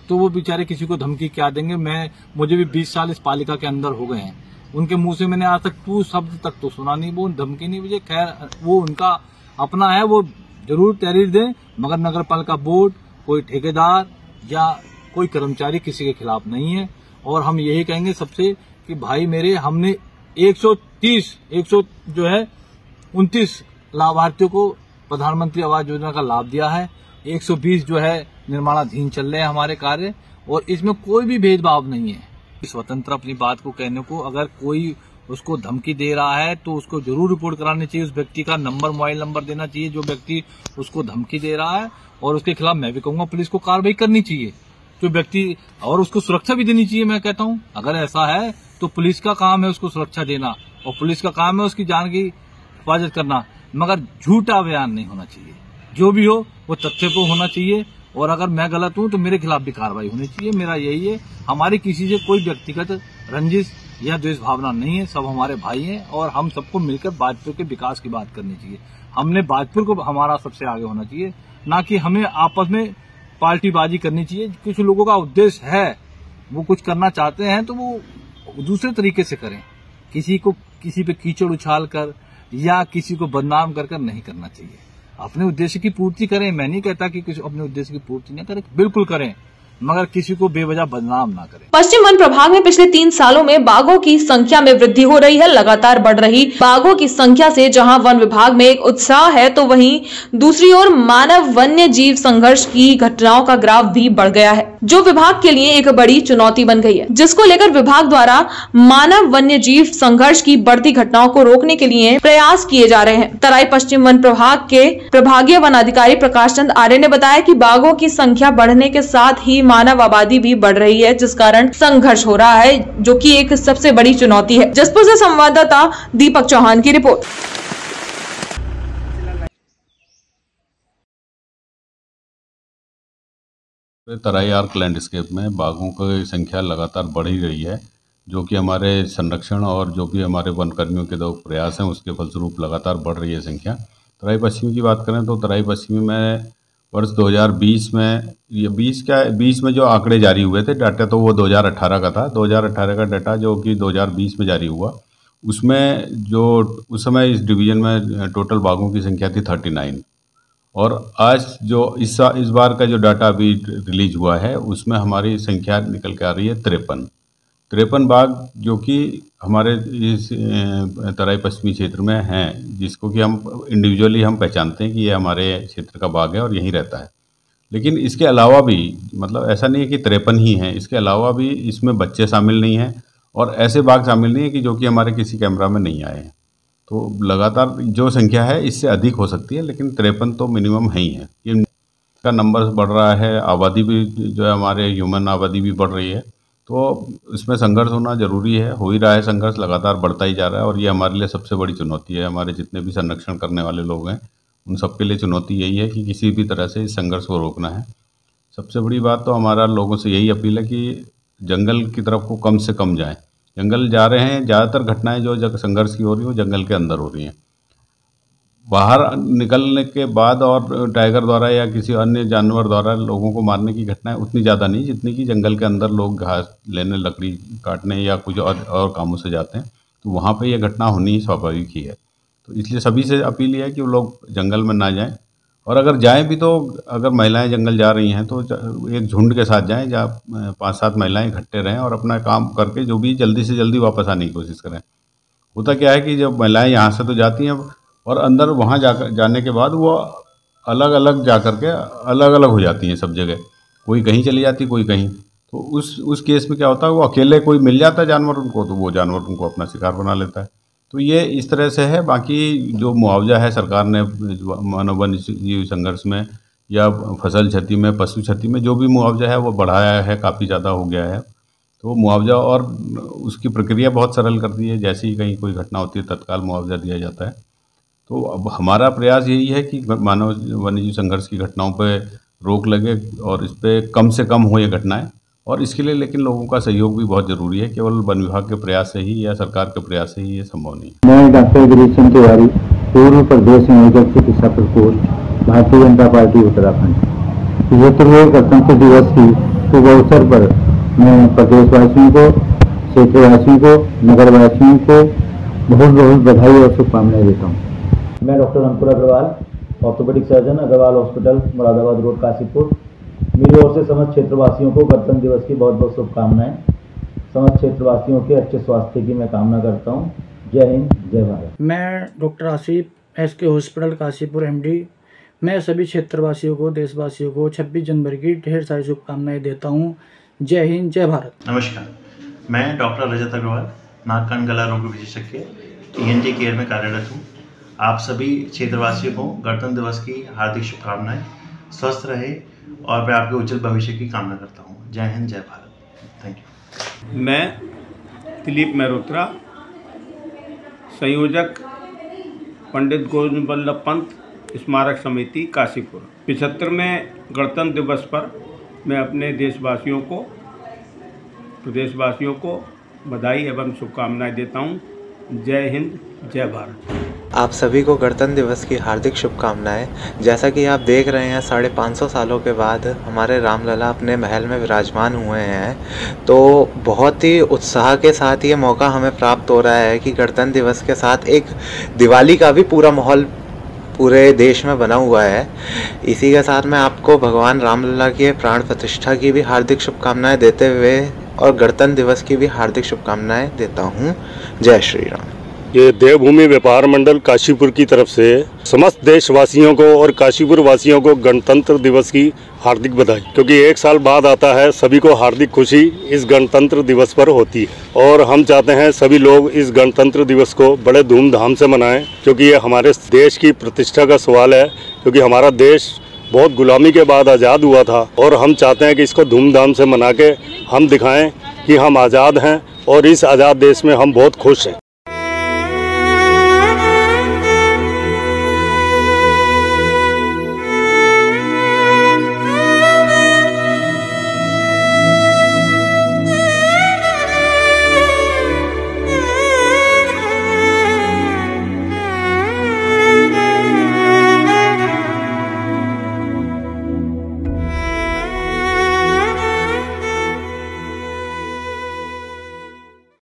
तो वो बेचारे किसी को धमकी क्या देंगे। मुझे भी 20 साल इस पालिका के अंदर हो गए हैं, उनके मुंह से मैंने आज तक 2 शब्द तक तो सुना नहीं, वो धमकी नहीं मुझे। खैर वो उनका अपना है, वो जरूर तहरीर दें, मगर नगर पालिका बोर्ड, कोई ठेकेदार या कोई कर्मचारी किसी के खिलाफ नहीं है। और हम यही कहेंगे सबसे कि भाई मेरे, हमने 129 लाभार्थियों को प्रधानमंत्री आवास योजना का लाभ दिया है। 120 जो है निर्माणाधीन चल रहे हैं हमारे कार्य, और इसमें कोई भी भेदभाव नहीं है। स्वतंत्र अपनी बात को कहने को, अगर कोई उसको धमकी दे रहा है तो उसको जरूर रिपोर्ट करानी चाहिए। उस व्यक्ति का नंबर, मोबाइल नंबर देना चाहिए जो व्यक्ति उसको धमकी दे रहा है, और उसके खिलाफ मैं भी कहूंगा पुलिस को कार्रवाई करनी चाहिए जो व्यक्ति, और उसको सुरक्षा भी देनी चाहिए। मैं कहता हूं अगर ऐसा है तो पुलिस का काम है उसको सुरक्षा देना, और पुलिस का काम है उसकी जान की हिफाजत करना, मगर झूठा बयान नहीं होना चाहिए। जो भी हो वो तथ्य को होना चाहिए, और अगर मैं गलत हूं तो मेरे खिलाफ भी कार्रवाई होनी चाहिए। मेरा यही है। हमारी किसी से कोई व्यक्तिगत रंजिश या द्वेष भावना नहीं है, सब हमारे भाई हैं, और हम सबको मिलकर बाजपुर के विकास की बात करनी चाहिए। हमने बाजपुर को हमारा सबसे आगे होना चाहिए, ना कि हमें आपस में पार्टीबाजी करनी चाहिए। कुछ लोगों का उद्देश्य है, वो कुछ करना चाहते हैं तो वो दूसरे तरीके से करें। किसी पे कीचड़ उछाल कर या किसी को बदनाम कर नहीं करना चाहिए। अपने उद्देश्य की पूर्ति करें, मैं नहीं कहता कि किसी अपने उद्देश्य की पूर्ति न करें, बिल्कुल करें, मगर किसी को बेवजह बदनाम ना करें। पश्चिम वन प्रभाग में पिछले 3 सालों में बाघों की संख्या में वृद्धि हो रही है। लगातार बढ़ रही बाघों की संख्या से जहां वन विभाग में एक उत्साह है, तो वहीं दूसरी ओर मानव वन्य जीव संघर्ष की घटनाओं का ग्राफ भी बढ़ गया है, जो विभाग के लिए एक बड़ी चुनौती बन गई है, जिसको लेकर विभाग द्वारा मानव वन्य जीव संघर्ष की बढ़ती घटनाओं को रोकने के लिए प्रयास किए जा रहे हैं। तराई पश्चिम वन प्रभाग के प्रभागीय वन अधिकारी प्रकाश चंद आर्य ने बताया कि बाघों की संख्या बढ़ने के साथ ही मानव आबादी भी बढ़ रही है, जिस कारण संघर्ष हो रहा है, जो कि एक सबसे बड़ी चुनौती है। जसपुर से संवाददाता दीपक चौहान की रिपोर्ट। तराई आर्क लैंडस्केप में बाघों की संख्या लगातार बढ़ ही रही है, जो कि हमारे संरक्षण और जो भी हमारे वन कर्मियों के दो प्रयास हैं उसके फलस्वरूप लगातार बढ़ रही है संख्या। तराई पश्चिमी की बात करें तो तराई पश्चिमी में वर्ष 2020 में ये 20 में जो आंकड़े जारी हुए थे डाटा, तो वो 2018 का था। 2018 का डाटा जो कि 2020 में जारी हुआ, उसमें जो उस समय इस डिवीज़न में टोटल बाघों की संख्या थी 39, और आज जो इस बार का जो डाटा अभी रिलीज हुआ है उसमें हमारी संख्या निकल के आ रही है 53 बाघ, जो कि हमारे इस तराई पश्चिमी क्षेत्र में हैं, जिसको कि हम इंडिविजुअली हम पहचानते हैं कि ये हमारे क्षेत्र का बाघ है और यहीं रहता है। लेकिन इसके अलावा भी, मतलब ऐसा नहीं है कि 53 ही हैं, इसके अलावा भी इसमें बच्चे शामिल नहीं हैं और ऐसे बाघ शामिल नहीं है कि जो कि हमारे किसी कैमरा में नहीं आए हैं। तो लगातार जो संख्या है इससे अधिक हो सकती है, लेकिन 53 तो मिनिमम है ही है। इनका नंबर बढ़ रहा है, आबादी भी जो है हमारे ह्यूमन आबादी भी बढ़ रही है, तो इसमें संघर्ष होना ज़रूरी है, हो ही रहा है संघर्ष, लगातार बढ़ता ही जा रहा है और ये हमारे लिए सबसे बड़ी चुनौती है। हमारे जितने भी संरक्षण करने वाले लोग हैं उन सबके लिए चुनौती यही है कि किसी भी तरह से इस संघर्ष को रोकना है। सबसे बड़ी बात तो हमारा लोगों से यही अपील है कि जंगल की तरफ को कम से कम जाएं। जंगल जा रहे हैं, ज़्यादातर घटनाएं जो संघर्ष की हो रही हैं वो जंगल के अंदर हो रही हैं। बाहर निकलने के बाद और टाइगर द्वारा या किसी अन्य जानवर द्वारा लोगों को मारने की घटनाएं उतनी ज़्यादा नहीं, जितनी कि जंगल के अंदर लोग घास लेने, लकड़ी काटने या कुछ और कामों से जाते हैं, तो वहाँ पे ये घटना होनी ही स्वाभाविक ही है। तो इसलिए सभी से अपील है कि वो लोग जंगल में ना जाएं, और अगर जाएं भी तो अगर महिलाएं जंगल जा रही हैं तो एक झुंड के साथ जाएं, जहाँ 5-7 महिलाएं इकट्ठे रहें और अपना काम करके जो भी जल्दी से जल्दी वापस आने की कोशिश करें। होता क्या है कि जब महिलाएं यहाँ से तो जाती हैं और अंदर वहाँ जाने के बाद वो अलग अलग जा कर के अलग अलग हो जाती हैं सब जगह, कोई कहीं चली जाती कोई कहीं। तो उस केस में क्या होता है, वो अकेले कोई मिल जाता है जानवर उनको, तो वो जानवर उनको अपना शिकार बना लेता है। तो ये इस तरह से है। बाकी जो मुआवजा है सरकार ने मानव वन्य जीव संघर्ष में या फसल क्षति में, पशु क्षति में जो भी मुआवजा है वो बढ़ाया है, काफ़ी ज़्यादा हो गया है। तो मुआवजा और उसकी प्रक्रिया बहुत सरल कर दी है, जैसे ही कहीं कोई घटना होती है तत्काल मुआवजा दिया जाता है। तो अब हमारा प्रयास यही है कि मानव वन्यजीव संघर्ष की घटनाओं पर रोक लगे और इस पर कम से कम हो ये घटनाएं, और इसके लिए लेकिन लोगों का सहयोग भी बहुत ज़रूरी है। केवल वन विभाग के प्रयास से ही या सरकार के प्रयास से ही ये संभव नहीं। मैं डॉक्टर गिरीश चंद्र तिवारी, पूर्व प्रदेश संयोजक चिकित्सा प्रकोष्ठ, भारतीय जनता पार्टी उत्तराखंड। 75वें गणतंत्र दिवस की शुभ अवसर पर मैं प्रदेशवासियों को, क्षेत्रवासियों को, नगरवासियों को बहुत बहुत बधाई और शुभकामनाएं देता हूँ। मैं doctor Ankur Agarwal, orthopaedic surgeon, Agarwal hospital, Moradabad road, Kashipur. मेरी ओर से समस्त क्षेत्रवासियों को गणतंत्र दिवस की बहुत बहुत शुभकामनाएं। समस्त क्षेत्रवासियों के अच्छे स्वास्थ्य की मैं कामना करता हूं। जय हिंद, जय भारत। मैं doctor Asif, SK hospital, Kashipur, MD. मैं सभी क्षेत्रवासियों को, देशवासियों को 26 जनवरी की ढेर सारी शुभकामनाएं देता हूं। जय हिंद, जय भारत। नमस्कार, मैं डॉक्टर रजत अग्रवाल, नाक कान गला रोग विशेषज्ञ, ईएनटी केयर में कार्यरत हूँ। आप सभी क्षेत्रवासियों को गणतंत्र दिवस की हार्दिक शुभकामनाएं। स्वस्थ रहे और मैं आपके उज्जवल भविष्य की कामना करता हूँ। जय हिंद, जय भारत। Thank you. मैं दिलीप मेहरोत्रा, संयोजक पंडित गोविंद बल्लभ पंत स्मारक समिति, काशीपुर। 75वें गणतंत्र दिवस पर मैं अपने देशवासियों को, प्रदेशवासियों को बधाई एवं शुभकामनाएं देता हूं। जय हिंद, जय भारत। आप सभी को गणतंत्र दिवस की हार्दिक शुभकामनाएं। जैसा कि आप देख रहे हैं 550 सालों के बाद हमारे रामलला अपने महल में विराजमान हुए हैं, तो बहुत ही उत्साह के साथ ये मौका हमें प्राप्त हो रहा है कि गणतंत्र दिवस के साथ एक दिवाली का भी पूरा माहौल पूरे देश में बना हुआ है। इसी के साथ मैं आपको भगवान रामलला की प्राण प्रतिष्ठा की भी हार्दिक शुभकामनाएं देते हुए और गणतंत्र दिवस की भी हार्दिक शुभकामनाएं देता हूं। जय श्री राम। ये देवभूमि व्यापार मंडल काशीपुर की तरफ से समस्त देशवासियों को और काशीपुर वासियों को गणतंत्र दिवस की हार्दिक बधाई, क्योंकि एक साल बाद आता है। सभी को हार्दिक खुशी इस गणतंत्र दिवस पर होती है और हम चाहते हैं सभी लोग इस गणतंत्र दिवस को बड़े धूमधाम से मनाएं, क्योंकि ये हमारे देश की प्रतिष्ठा का सवाल है। क्योंकि हमारा देश बहुत गुलामी के बाद आज़ाद हुआ था और हम चाहते हैं कि इसको धूमधाम से मना के हम दिखाएं कि हम आज़ाद हैं और इस आज़ाद देश में हम बहुत खुश हैं।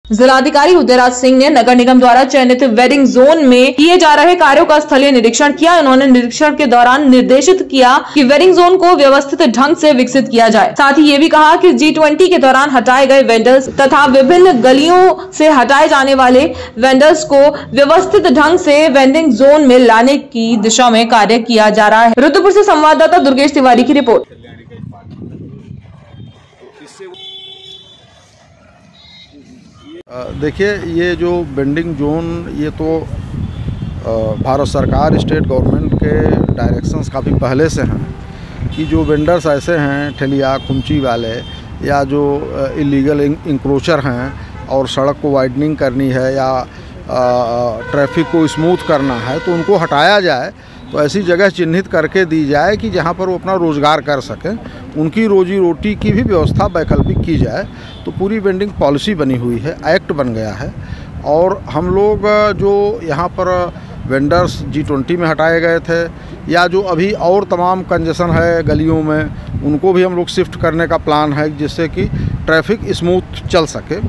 जिलाधिकारी उदयराज सिंह ने नगर निगम द्वारा चयनित वेडिंग जोन में किए जा रहे कार्यों का स्थलीय निरीक्षण किया। उन्होंने निरीक्षण के दौरान निर्देशित किया कि वेडिंग जोन को व्यवस्थित ढंग से विकसित किया जाए। साथ ही ये भी कहा कि G20 के दौरान हटाए गए वेंडर्स तथा विभिन्न गलियों से हटाए जाने वाले वेंडर्स को व्यवस्थित ढंग से वेंडिंग जोन में लाने की दिशा में कार्य किया जा रहा है। रुद्रपुर से संवाददाता दुर्गेश तिवारी की रिपोर्ट। देखिए, ये जो वेंडिंग जोन, ये तो भारत सरकार, स्टेट गवर्नमेंट के डायरेक्शंस काफ़ी पहले से हैं कि जो वेंडर्स ऐसे हैं ठेलिया खुमची वाले या जो इलीगल इंक्रोचर हैं और सड़क को वाइडनिंग करनी है या ट्रैफिक को स्मूथ करना है, तो उनको हटाया जाए। तो ऐसी जगह चिन्हित करके दी जाए कि जहाँ पर वो अपना रोज़गार कर सकें, उनकी रोजी रोटी की भी व्यवस्था वैकल्पिक की जाए। तो पूरी वेंडिंग पॉलिसी बनी हुई है, एक्ट बन गया है। और हम लोग जो यहाँ पर वेंडर्स G20 में हटाए गए थे या जो अभी और तमाम कंजेशन है गलियों में, उनको भी हम लोग शिफ्ट करने का प्लान है, जिससे कि ट्रैफिक स्मूथ चल सके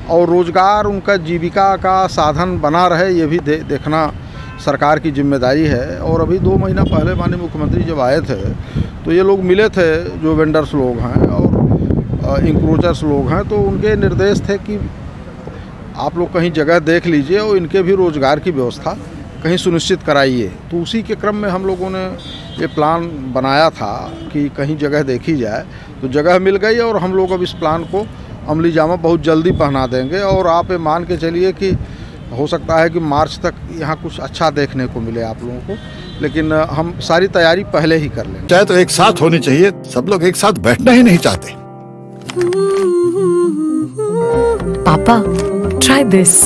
और रोज़गार उनका जीविका का साधन बना रहे, ये भी देखना सरकार की जिम्मेदारी है। और अभी 2 महीना पहले माननीय मुख्यमंत्री जब आए थे तो ये लोग मिले थे, जो वेंडर्स लोग हैं और इंक्रोचर्स लोग हैं, तो उनके निर्देश थे कि आप लोग कहीं जगह देख लीजिए और इनके भी रोज़गार की व्यवस्था कहीं सुनिश्चित कराइए। तो उसी के क्रम में हम लोगों ने ये प्लान बनाया था कि कहीं जगह देखी जाए, तो जगह मिल गई और हम लोग अब इस प्लान को अमली जामा बहुत जल्दी पहना देंगे। और आप ये मान के चलिए कि हो सकता है कि मार्च तक यहाँ कुछ अच्छा देखने को मिले आप लोगों को, लेकिन हम सारी तैयारी पहले ही कर लेंगे। चाहे तो एक साथ होनी चाहिए, सब लोग एक साथ बैठना ही नहीं चाहते। पापा, ट्राई दिस।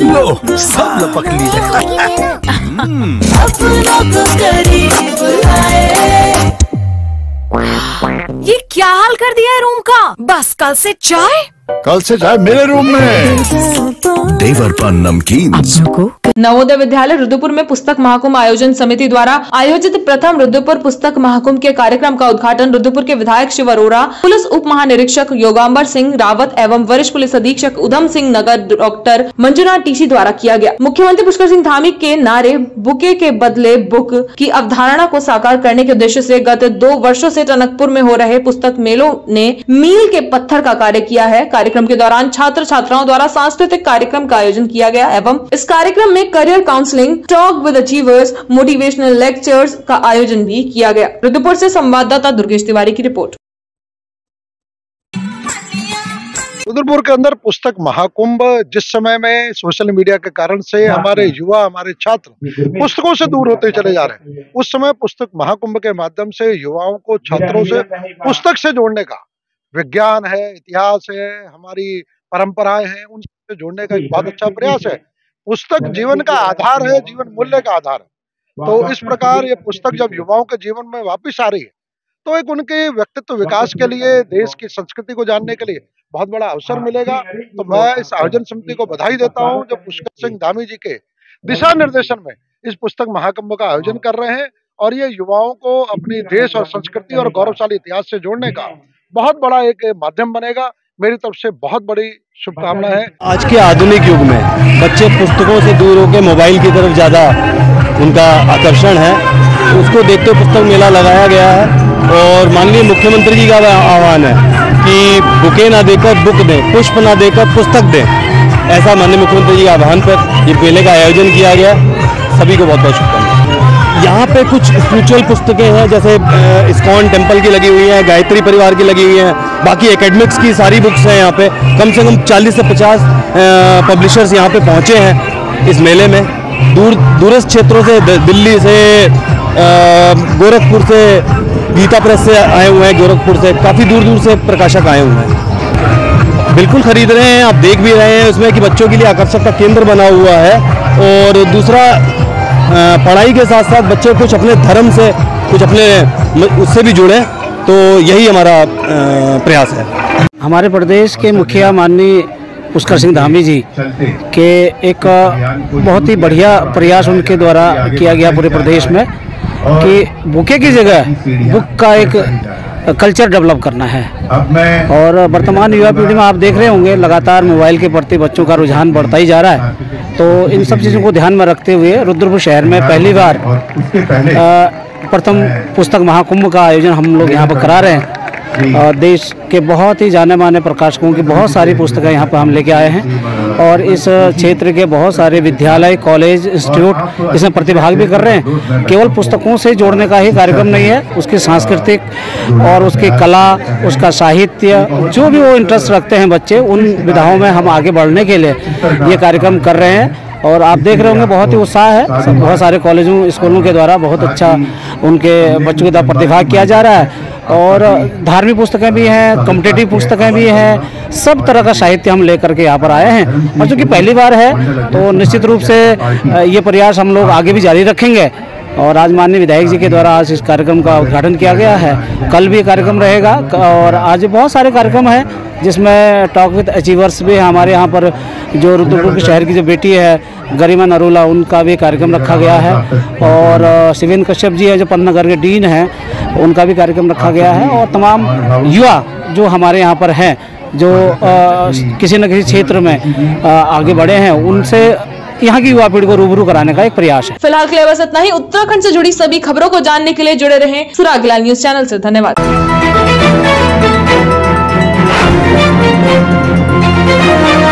लो, सब लपक ये क्या हाल कर दिया है रूम का? बस कल से चाय मेरे रूम में। देवर पान नमकीन। नवोदय विद्यालय रुद्रपुर में पुस्तक महाकुंभ आयोजन समिति द्वारा आयोजित प्रथम रुद्रपुर पुस्तक महाकुंभ के कार्यक्रम का उद्घाटन रुद्रपुर के विधायक शिव अरोड़ा, पुलिस उप महानिरीक्षक योगांबर सिंह रावत एवं वरिष्ठ पुलिस अधीक्षक उधम सिंह नगर डॉक्टर मंजुनाथ टीसी द्वारा किया गया। मुख्यमंत्री पुष्कर सिंह धामी के नारे बुके के बदले बुक की अवधारणा को साकार करने के उद्देश्य से गत 2 वर्षों से टनकपुर में हो रहे पुस्तक मेलों ने मील के पत्थर का कार्य किया है। कार्यक्रम के दौरान छात्र छात्राओं द्वारा सांस्कृतिक कार्यक्रम का आयोजन किया गया एवं इस कार्यक्रम में career counselling, talk with achievers, motivational lectures का आयोजन भी किया गया। रुद्रपुर से संवाददाता दुर्गेश तिवारी की रिपोर्ट। रुद्रपुर के अंदर पुस्तक महाकुंभ, जिस समय में सोशल मीडिया के कारण से हमारे युवा, हमारे छात्र पुस्तकों से दूर होते चले जा रहे हैं, उस समय पुस्तक महाकुंभ के माध्यम से युवाओं को, छात्रों से पुस्तक से जोड़ने का, विज्ञान है, इतिहास है, हमारी परंपराएं हैं, उनसे जोड़ने का एक बहुत अच्छा प्रयास है। पुस्तक जीवन का आधार है, जीवन मूल्य का आधार है। तो इस प्रकार ये पुस्तक जब युवाओं के जीवन में वापस आ रही है, तो एक उनके व्यक्तित्व विकास के लिए, देश की संस्कृति को जानने के लिए बहुत बड़ा अवसर मिलेगा। तो मैं इस आयोजन समिति को बधाई देता हूं जो पुष्कर सिंह धामी जी के दिशा निर्देशन में इस पुस्तक महाकुंभ का आयोजन कर रहे हैं, और ये युवाओं को अपनी देश और संस्कृति और गौरवशाली इतिहास से जोड़ने का बहुत बड़ा एक माध्यम बनेगा। मेरी तरफ से बहुत बड़ी शुभकामना है। आज के आधुनिक युग में बच्चे पुस्तकों से दूर होकर मोबाइल की तरफ ज़्यादा उनका आकर्षण है, उसको देखते हुए पुस्तक मेला लगाया गया है। और माननीय मुख्यमंत्री जी का आह्वान है कि बुके ना देकर बुक दें, पुष्प ना देकर पुस्तक दें, ऐसा माननीय मुख्यमंत्री जी के आह्वान पर ये मेले का आयोजन किया गया। सभी को बहुत बहुत शुभकामनाएं। यहाँ पे कुछ स्पिरिचुअल पुस्तकें हैं, जैसे इस्कॉन टेम्पल की लगी हुई हैं, गायत्री परिवार की लगी हुई हैं, बाकी एकेडमिक्स की सारी बुक्स हैं। यहाँ पे कम से कम 40 से 50 पब्लिशर्स यहाँ पे पहुँचे हैं इस मेले में। दूरस्थ क्षेत्रों से, दिल्ली से, गोरखपुर से, गीता प्रेस से आए हुए हैं, गोरखपुर से काफ़ी दूर दूर से प्रकाशक आए हुए हैं। बिल्कुल खरीद रहे हैं, आप देख भी रहे हैं उसमें कि बच्चों के लिए आकर्षक का केंद्र बना हुआ है। और दूसरा, पढ़ाई के साथ साथ बच्चे कुछ अपने धर्म से, कुछ अपने उससे भी जुड़े, तो यही हमारा प्रयास है। हमारे प्रदेश के मुखिया माननीय पुष्कर सिंह धामी जी के एक बहुत ही बढ़िया प्रयास उनके द्वारा किया गया पूरे प्रदेश में कि बुके की जगह बुक का एक कल्चर डेवलप करना है। और वर्तमान युवा पीढ़ी में आप देख रहे होंगे लगातार मोबाइल के प्रति बच्चों का रुझान बढ़ता ही जा रहा है। तो इन सब चीज़ों को ध्यान में रखते हुए रुद्रपुर शहर में पहली बार प्रथम पुस्तक महाकुंभ का आयोजन हम लोग यहाँ पर करा रहे हैं। देश के बहुत ही जाने माने प्रकाशकों की बहुत सारी पुस्तकें यहाँ पर हम लेके आए हैं, और इस क्षेत्र के बहुत सारे विद्यालय, कॉलेज, इंस्टीट्यूट इसमें प्रतिभाग भी कर रहे हैं। केवल पुस्तकों से जोड़ने का ही कार्यक्रम नहीं है, उसकी सांस्कृतिक और उसकी कला, उसका साहित्य, जो भी वो इंटरेस्ट रखते हैं बच्चे, उन विधाओं में हम आगे बढ़ने के लिए ये कार्यक्रम कर रहे हैं। और आप देख रहे होंगे बहुत ही उत्साह है, बहुत सारे कॉलेजों, स्कूलों के द्वारा बहुत अच्छा उनके बच्चों के द्वारा प्रतिभाग किया जा रहा है। और धार्मिक पुस्तकें भी हैं, कॉम्पिटिटिव पुस्तकें भी हैं, सब तरह का साहित्य हम लेकर के यहाँ पर आए हैं। और चूँकि पहली बार है तो निश्चित रूप से ये प्रयास हम लोग आगे भी जारी रखेंगे। और आज माननीय विधायक जी के द्वारा आज इस कार्यक्रम का उद्घाटन किया गया है। कल भी कार्यक्रम रहेगा और आज बहुत सारे कार्यक्रम हैं जिसमें टॉक विद अचीवर्स भी है। हमारे यहाँ पर जो रुद्रपुर के शहर की जो बेटी है गरिमा नरूला, उनका भी कार्यक्रम रखा गया है। और शिवेंद्र कश्यप जी है जो पन्नागढ़ के डीन हैं, उनका भी कार्यक्रम रखा गया है। और तमाम युवा जो हमारे यहाँ पर हैं, जो किसी न किसी क्षेत्र में आगे बढ़े हैं, उनसे यहाँ की युवा पीढ़ी को रूबरू कराने का एक प्रयास है। फिलहाल के लिए बस इतना ही। उत्तराखंड से जुड़ी सभी खबरों को जानने के लिए जुड़े रहें सुराग लाल न्यूज चैनल से। धन्यवाद।